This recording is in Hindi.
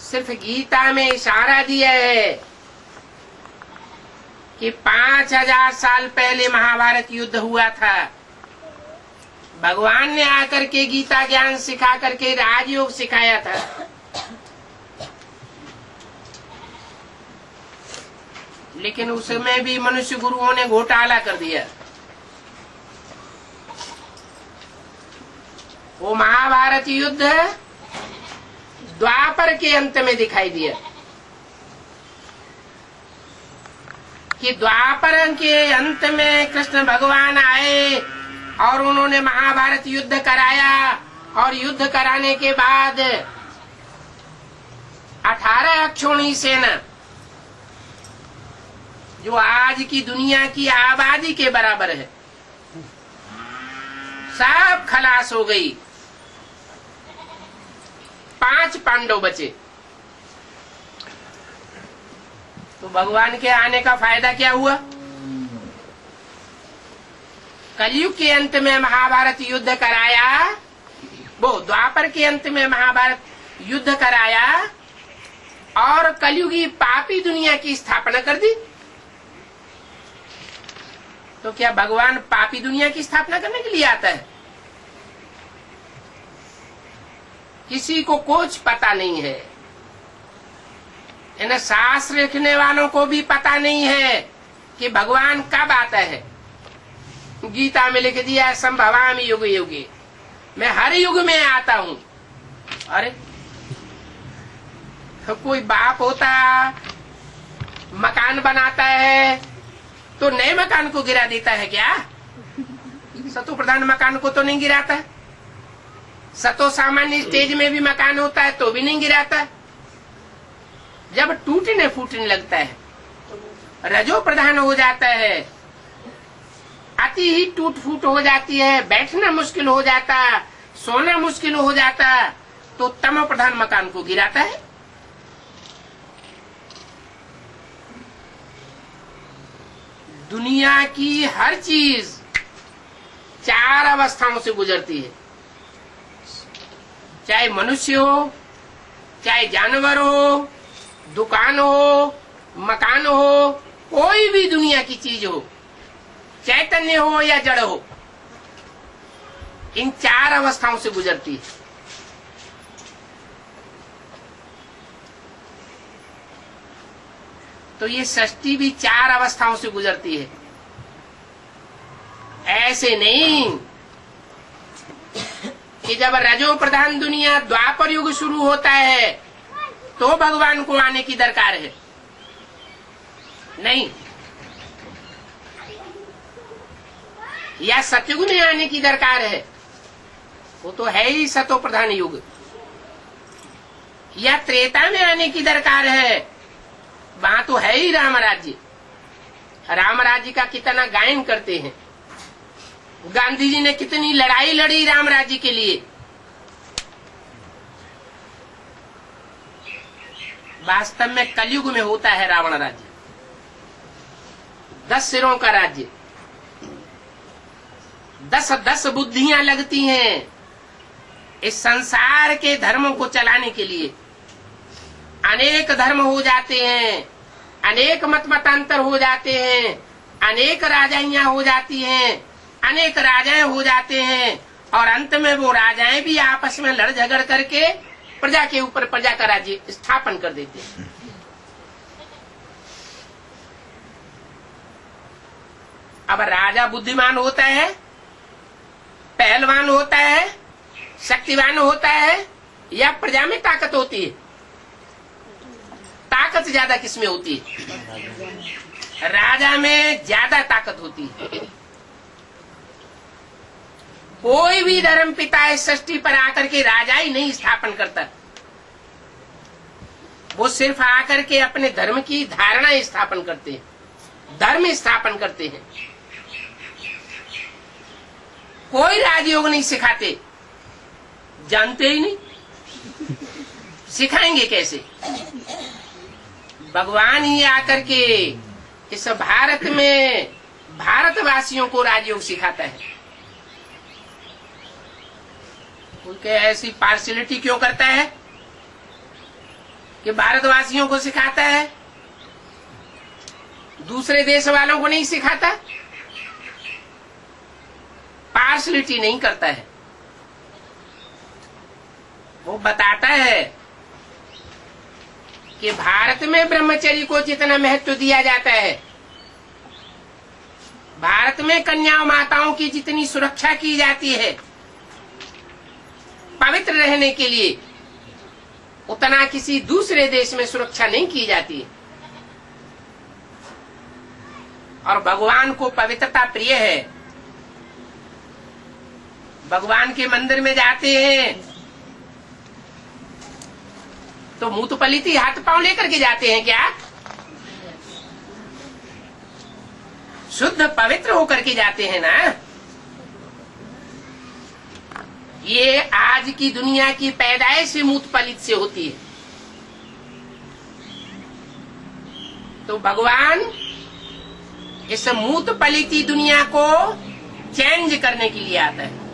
सिर्फ गीता में इशारा दिया है कि 5000 साल पहले महाभारत युद्ध हुआ था। भगवान ने आकर के गीता ज्ञान सिखा करके राजयोग सिखाया था। लेकिन उसमें भी मनुष्य गुरुओं ने घोटाला कर दिया। वो महाभारत युद्ध द्वापर के अंत में दिखाई दिया कि द्वापर के अंत में कृष्ण भगवान आए और उन्होंने महाभारत युद्ध कराया। और युद्ध कराने के बाद 18 अक्षौणी सेना, जो आज की दुनिया की आबादी के बराबर है, सब खलास हो गई। 5 पांडव बचे। तो भगवान के आने का फायदा क्या हुआ? कलयुग के अंत में महाभारत युद्ध कराया, वो द्वापर के अंत में महाभारत युद्ध कराया और कलयुगी पापी दुनिया की स्थापना कर दी। तो क्या भगवान पापी दुनिया की स्थापना करने के लिए आता है? किसी को कुछ पता नहीं है। इन शास्त्र लिखने वालों को भी पता नहीं है कि भगवान कब आता है। गीता में लिख दिया संभवामि युग युगे, मैं हर युग में आता हूं। अरे तो कोई बाप होता मकान बनाता है तो नए मकान को गिरा देता है क्या? सतो प्रधान मकान को तो नहीं गिराता। सतो सामान्य स्टेज में भी मकान होता है तो भी नहीं गिराता। जब टूटने फूटने लगता है, रजो प्रधान हो जाता है, अति ही टूट फूट हो जाती है, बैठना मुश्किल हो जाता, सोना मुश्किल हो जाता, तो तमो प्रधान मकान को गिराता है। दुनिया की हर चीज 4 अवस्थाओं से गुजरती है। चाहे मनुष्य हो, चाहे जानवर हो, दुकान हो, मकान हो, कोई भी दुनिया की चीज हो, चैतन्य हो या जड़ हो, इन 4 अवस्थाओं से गुजरती है। तो ये सृष्टि भी 4 अवस्थाओं से गुजरती है। ऐसे नहीं कि जब रजो प्रधान दुनिया द्वापर युग शुरू होता है तो भगवान को आने की दरकार है। नहीं, या सतयुग में आने की दरकार है, वो तो है ही सतो प्रधान युग। या त्रेता में आने की दरकार है, वहां तो है ही राम राज्य। राम राज्य का कितना गायन करते हैं। गांधी जी ने कितनी लड़ाई लड़ी राम राज्य के लिए। वास्तव में कलयुग में होता है रावण राज्य, 10 सिरों का राज्य। 10 बुद्धियां लगती हैं इस संसार के धर्मों को चलाने के लिए। अनेक धर्म हो जाते हैं, अनेक मतांतर हो जाते हैं, अनेक राजाइयां हो जाती हैं, अनेक राजाएं हो जाते हैं, और अंत में वो राजाएं भी आपस में लड़ झगड़ करके प्रजा के ऊपर प्रजा का राज्य स्थापन कर देते हैं। अब राजा बुद्धिमान होता है, पहलवान होता है, शक्तिवान होता है, या प्रजा में ताकत होती है? ताकत ज्यादा किसमें होती है? राजा में ज्यादा ताकत होती है। कोई भी धर्म पिता इस सृष्टि पर आकर के राजा ही नहीं स्थापन करता। वो सिर्फ आकर के अपने धर्म की धारणा स्थापन करते हैं, धर्म स्थापन करते हैं। कोई राजयोग नहीं सिखाते, जानते ही नहीं, सिखाएंगे कैसे? भगवान ही आकर के इस भारत में भारतवासियों को राजयोग सिखाता है। उनके ऐसी पार्शियलिटी क्यों करता है? कि भारतवासियों को सिखाता है, दूसरे देश वालों को नहीं सिखाता, पार्शलिटी नहीं करता है। वो बताता है कि भारत में ब्रह्मचर्य को जितना महत्व दिया जाता है, भारत में कन्या माताओं की जितनी सुरक्षा की जाती है पवित्र रहने के लिए, उतना किसी दूसरे देश में सुरक्षा नहीं की जाती है। और भगवान को पवित्रता प्रिय है। भगवान के मंदिर में जाते हैं तो मुंह तो पलीती हाथ पांव लेकर के जाते हैं क्या? शुद्ध पवित्र होकर के जाते हैं ना। ये आज की दुनिया की पैदाइश मूत पलित से होती है। तो भगवान इस मूत पलिती दुनिया को चेंज करने के लिए आता है।